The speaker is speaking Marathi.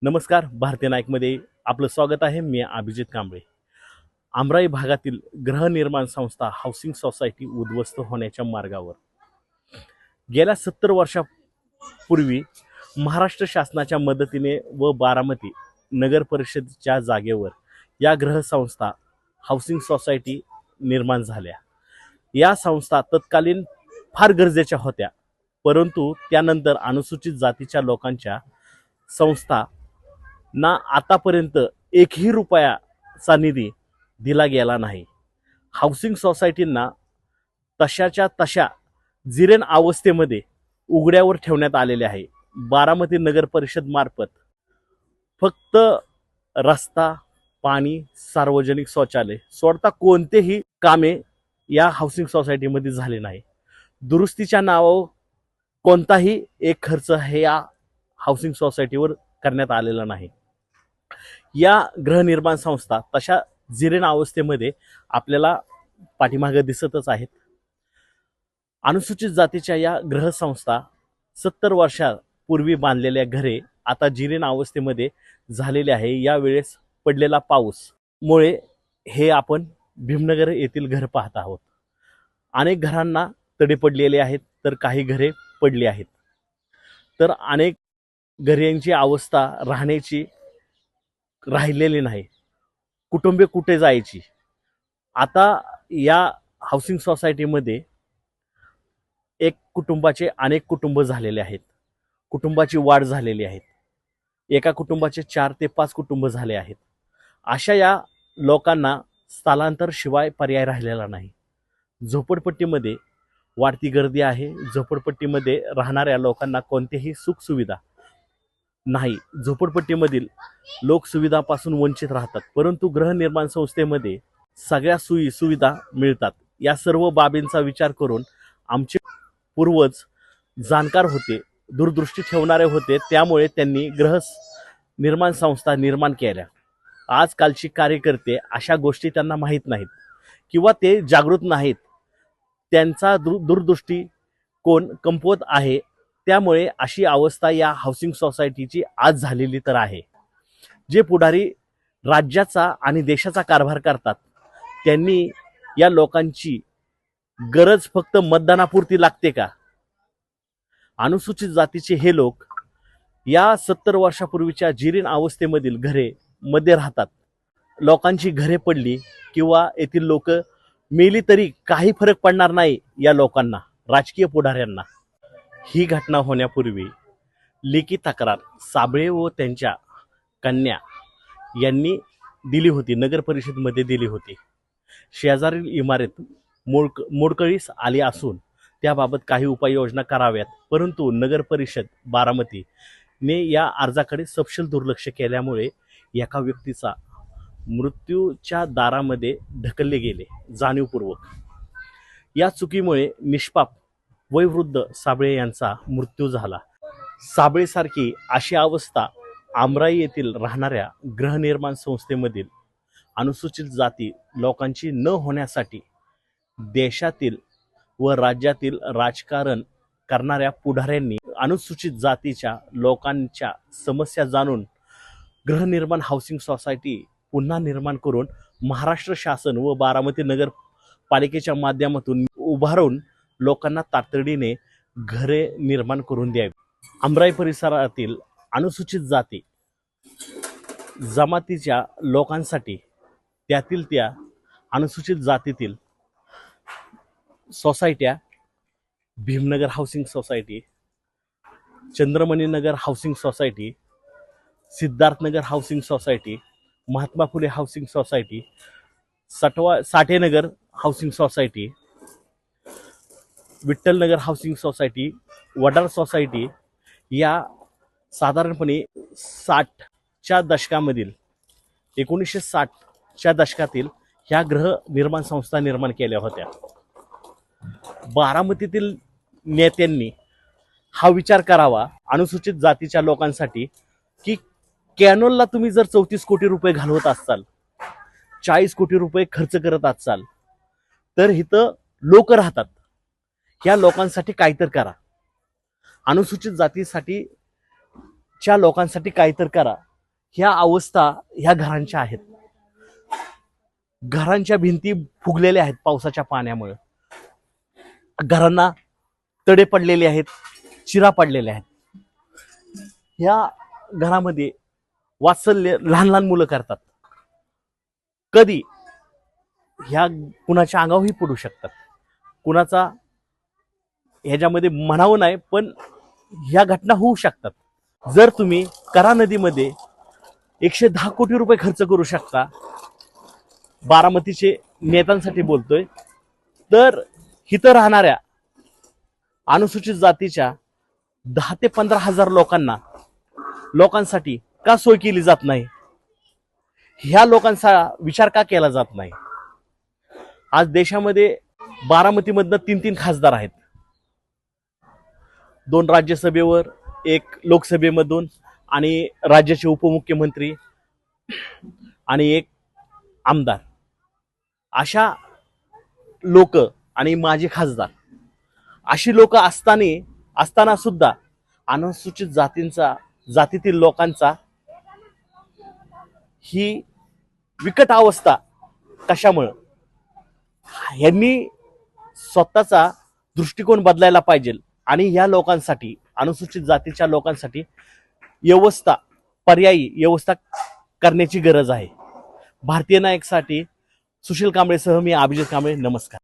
नमस्कार. भारतीय नाईकमध्ये आपलं स्वागत आहे. मी अभिजित कांबळे. आमराई भागातील गृहनिर्माण संस्था हाऊसिंग सोसायटी उद्ध्वस्त होण्याच्या मार्गावर. गेल्या 70 वर्षापूर्वी महाराष्ट्र शासनाच्या मदतीने व बारामती नगर परिषदेच्या जागेवर या गृहसंस्था हाऊसिंग सोसायटी निर्माण झाल्या. या संस्था तत्कालीन फार गरजेच्या होत्या, परंतु त्यानंतर अनुसूचित जातीच्या लोकांच्या संस्था ना आतापर्यंत एकही रुपयाचा निधी दिला गेला नाही. हाऊसिंग सोसायटींना तशाच्या तशा जीर्ण अवस्थेमध्ये उघड्यावर ठेवण्यात आलेले आहे. बारामती नगर परिषद मार्फत फक्त रस्ता, पाणी, सार्वजनिक शौचालय सोडता कोणतेही कामे या हाऊसिंग सोसायटीमध्ये झाले नाही. दुरुस्तीच्या नावावर कोणताही एक खर्च हे या हाऊसिंग सोसायटीवर करण्यात आलेला नाही. या गृहनिर्माण संस्था तशा जीर्ण अवस्थेमध्ये आपल्याला पाठीमागे दिसतच आहेत. अनुसूचित जातीच्या या गृहसंस्था 70 वर्षापूर्वी बांधलेल्या घरे आता जीर्ण अवस्थेमध्ये झालेले आहे. यावेळेस पडलेला पाऊस मुळे हे आपण भीमनगर येथील घर पाहत आहोत. अनेक घरांना तडे पडलेले आहेत, तर काही घरे पडली आहेत. तर अनेक घरांची अवस्था राहण्याची राहिलेली नाही. कुटुंबे कुठे जायची. आता या हाऊसिंग सोसायटीमध्ये एक कुटुंबाचे अनेक कुटुंब झालेले आहेत. कुटुंबाची वाढ झालेली आहे. एका कुटुंबाचे 4 ते 5 कुटुंब झाले आहेत. अशा या लोकांना स्थलांतर शिवाय पर्याय राहिलेला नाही. झोपडपट्टीमध्ये वाढती गर्दी आहे. झोपडपट्टीमध्ये राहणाऱ्या लोकांना कोणतीही सुखसुविधा नाही. झोपडपट्टीमधील लोक सुविधापासून वंचित राहतात, परंतु गृहनिर्माण संस्थेमध्ये सगळ्या सुविधा मिळतात. या सर्व बाबींचा विचार करून आमचे पूर्वज जाणकार होते, दूरदृष्टी ठेवणारे होते, त्यामुळे त्यांनी गृहनिर्माण संस्था निर्माण केल्या. आजकालची कार्यकर्ते अशा गोष्टी त्यांना माहीत नाहीत किंवा ते जागृत नाहीत. त्यांचा दूरदृष्टी कोण कमकुवत आहे. त्यामुळे अशी अवस्था या हाऊसिंग सोसायटीची आज झालेली तर आहे. जे पुढारी राज्याचा आणि देशाचा कारभार करतात, त्यांनी या लोकांची गरज फक्त मतदानापुरती लागते का? अनुसूचित जातीचे हे लोक या 70 वर्षापूर्वीच्या जीर्ण अवस्थेमधील घरे मध्ये राहतात. लोकांची घरे पडली किंवा येथील लोक मेली तरी काही फरक पडणार नाही या लोकांना, राजकीय पुढाऱ्यांना. ही घटना होण्यापूर्वी लेखी तक्रार साबळे व त्यांच्या कन्या यांनी दिली होती, नगर परिषदेमध्ये दिली होती. शेजारील इमारत मोडकळीस आली असून त्याबाबत काही उपाययोजना कराव्यात, परंतु नगर परिषद बारामतीने या अर्जाकडे सपशेल दुर्लक्ष केल्यामुळे एका व्यक्तीचा मृत्यूच्या दारामध्ये ढकलले गेले जाणीवपूर्वक. या चुकीमुळे निष्पाप वयोवृद्ध साबळे यांचा मृत्यू झाला. साबळेसारखी अशी अवस्था आमराई येथील राहणाऱ्या गृहनिर्माण संस्थेमधील अनुसूचित जाती लोकांची न होण्यासाठी देशातील व राज्यातील राजकारण करणाऱ्या पुढाऱ्यांनी अनुसूचित जातीच्या लोकांच्या समस्या जाणून गृहनिर्माण हाऊसिंग सोसायटी पुन्हा निर्माण करून महाराष्ट्र शासन व बारामती नगरपालिकेच्या माध्यमातून उभारून लोकांना तातडीने घरे निर्माण करून द्यावी. आमराई परिसरातील अनुसूचित जाती जमातीच्या लोकांसाठी त्यातील त्या अनुसूचित जातीतील सोसायट्या Bhimnagar housing society, Chandramaninagar housing society, Siddharthnagar housing society, Mahatma Phule housing society, Sathenagar housing society, Vitthalnagar housing society, Wadar society या साधारणपणे 60च्या दशकामधील 1960च्या दशकातील ह्या गृहनिर्माण संस्था निर्माण केल्या होत्या. बारामतीतील नेत्यांनी हा विचार करावा अनुसूचित जातीच्या लोकांसाठी की कॅनोलला तुम्ही जर 34 कोटी रुपये घालवत असाल, 40 कोटी रुपये खर्च करत असाल, तर इथं लोक राहतात. ह्या लोकांसाठी काहीतरी करा. अनुसूचित जातीसाठी च्या लोकांसाठी काहीतरी करा. ह्या अवस्था ह्या घरांच्या आहेत. घरांच्या भिंती फुगलेल्या आहेत पावसाच्या पाण्यामुळे. घरांना तडे पडलेले आहेत, चिरा पडलेल्या आहेत. ह्या घरामध्ये वात्सल्य लहान लहान मुलं करतात. कधी ह्या कुणाच्या अंगावरही पडू शकतात. कुणाचा ह्याच्यामध्ये म्हणावं नाही, पण ह्या घटना होऊ शकतात. जर तुम्ही करा नदीमध्ये 110 कोटी रुपये खर्च करू शकता, बारामतीचे नेत्यांसाठी बोलतोय, तर इथं राहणाऱ्या अनुसूचित जातीच्या 10 ते 15 हजार लोकांसाठी का सोय केली जात नाही? ह्या लोकांचा विचार का केला जात नाही? आज देशामध्ये बारामतीमधनं 3 खासदार आहेत. 2 राज्यसभेवर, 1 लोकसभेमधून आणि राज्याचे उपमुख्यमंत्री आणि 1 आमदार. अशा लोक आणि माजी खासदार, अशी लोक असताना सुद्धा अनुसूचित जातीतील लोकांचा ही विकट अवस्था कशामुळं? यांनी स्वतःचा दृष्टिकोन बदलायला पाहिजे आणि या लोकांसाठी, अनुसूचित जातीच्या लोकांसाठी पर्यायी व्यवस्था करण्याची गरज आहे. भारतीय नायकसाठी सुशील कांबळेसह मी अभिजित कांबळे. नमस्कार.